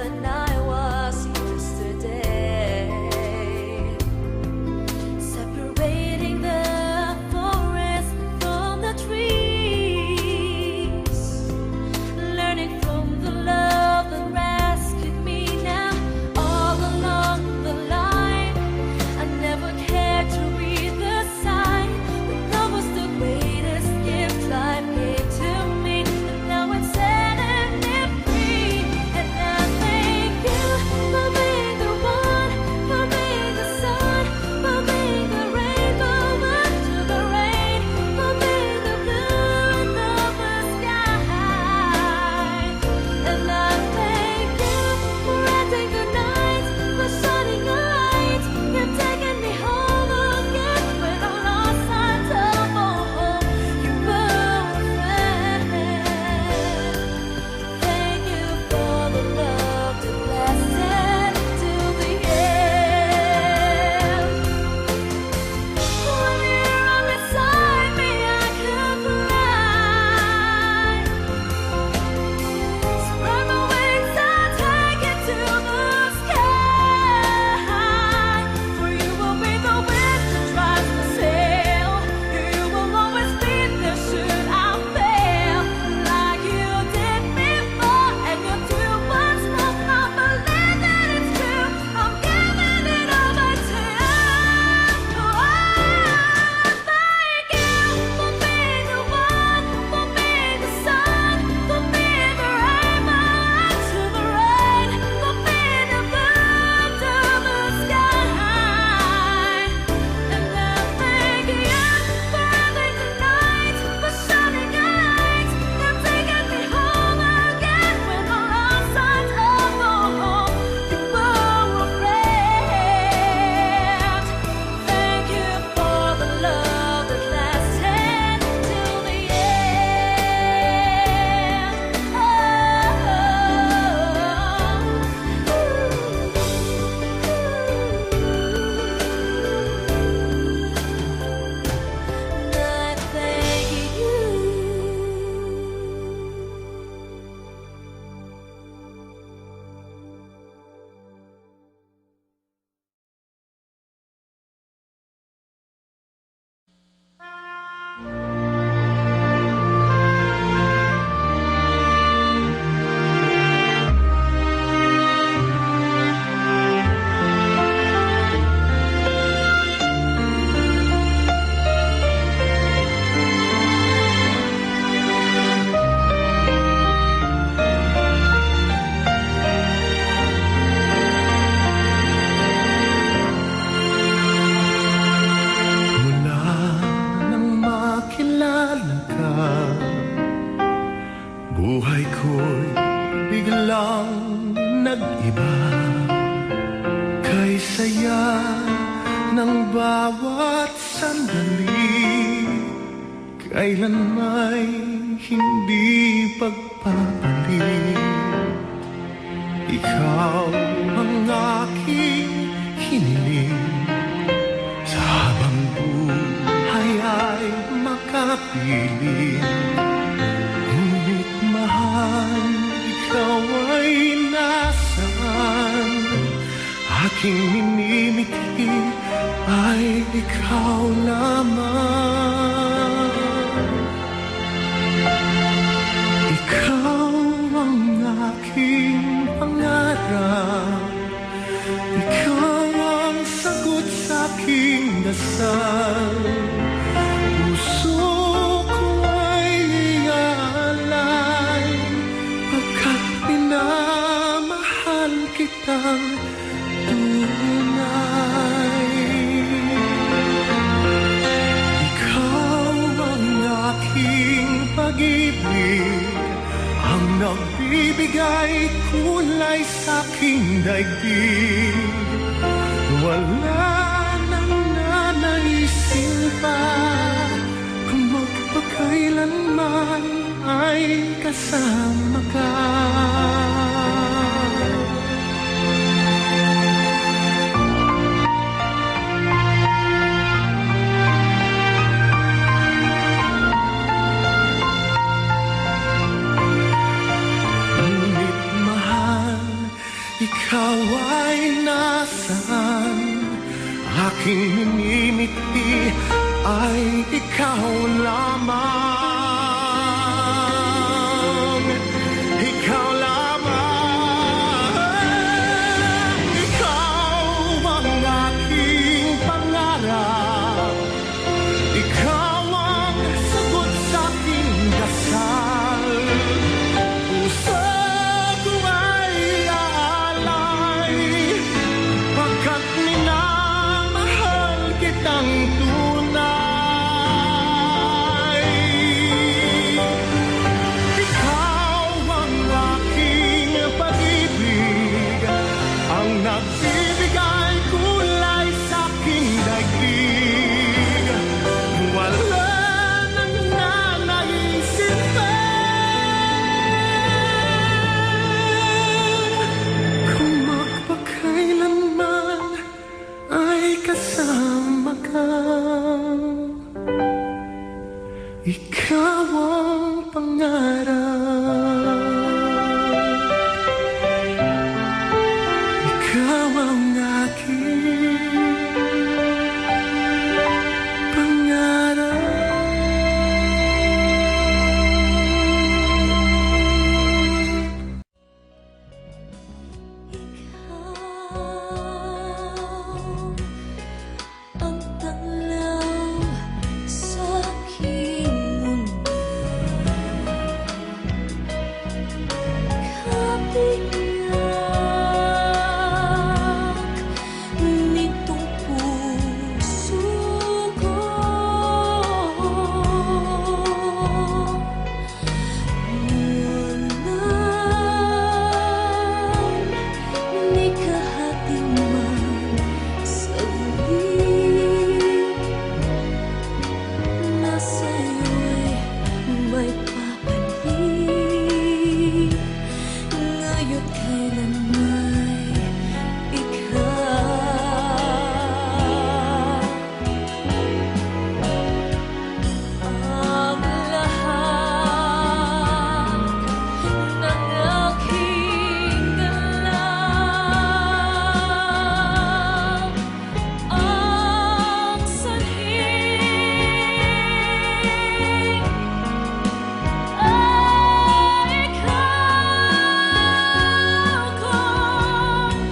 than I was yesterday. Separating the forest from the trees, learning from the love that rescued me. Now all along the line, I never cared to read the sign, but love was the greatest gift life gave to me. And now it's setting me free, and I thank you for being the one, for being the sun, for being the rainbow under the rain, for being the blue and the sky. And I thank you for ending the night, for shining a light. You've taken me home again when I lost sight of home. You were a friend. Thank you for the love that lasted till the end. When you're right beside me, I could fly. Spread my wings and take it to the sky. For you will be the wind that drives the sail. You will always be there should I fail, like you did before, and you'll do what's wrong. I believe that it's true. I'm giving it over to you. Thank you for being the one, for being the sun, for being the rainbow into the rain, for being the blue to the sky. And I thank you for ending the night, for shining a light. You've taken me home again when I lost sight of home. You were a friend. Thank you for the love that lasted till the end. I thank you. Mula nang makilala ka, buhay ko'y biglang nag-iba. Kay saya ng bawat sandali, kailan may hindi pagpapalit. Ikaw ang aking hiniling, sa habang buhay ay makapiling. Ngunit mahal, ikaw ay nasaan? Aking minimiti ay ikaw lamang. Ikaw ang aking pangarap, ikaw ang sagot sa aking dasal. Puso ko ay iaalay, pagkat minamahal kitang tunay. Ikaw ang aking pag-ibig, ang nagbibigay kulay sa aking daigdig. Wala nang nanaisin pa kung magpakailanman ay kasama ka. Ikaw ay nasaan? Aking minimiti ay ikaw lamang. Ikaw lamang. Ikaw ang aking pangarap. Ikaw ang sagot sa aking dasal. Puso ko ay aalay, pagkat minamahal kitang tunay. Ikaw ang aking pag-ibig, ang nagbibigay kulay sa aking daigdig. Wala nang nanaisip pa kung magpakailanman ay kasama ka. Ikaw ang pangarap. Ikaw ang aking pangarap. Ang tanglaw sa aking mundo, kabiyak nitong puso ko. Walang ni kahating man saglit na sa'yo'y may papalit. Ngayon kailan may ikaw ang lahat ng aking galaw, ang sanhi ay ikaw ko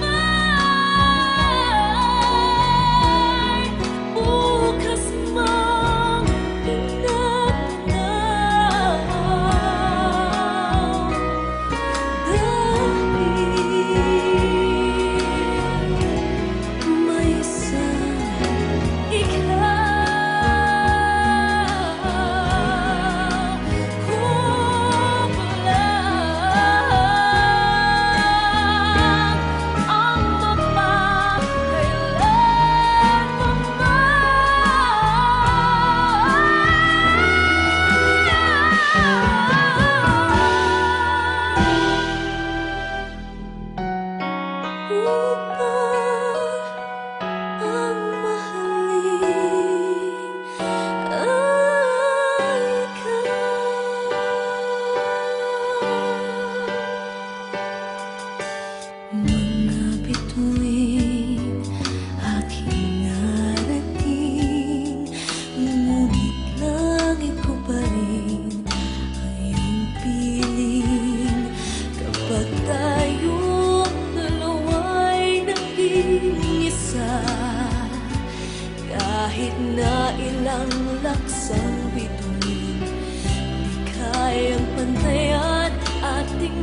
may bukas mang pinagtanaw. Dahil may isang ikaw kulang ang upang ang mahalin ay ikaw. Mga bituin aking narating, ngunit langit ko pa rin ang iyong piling. Kapag tayong dalawa'y naging isa, kahit na ilang laksang bituin, di kayang pantayan ating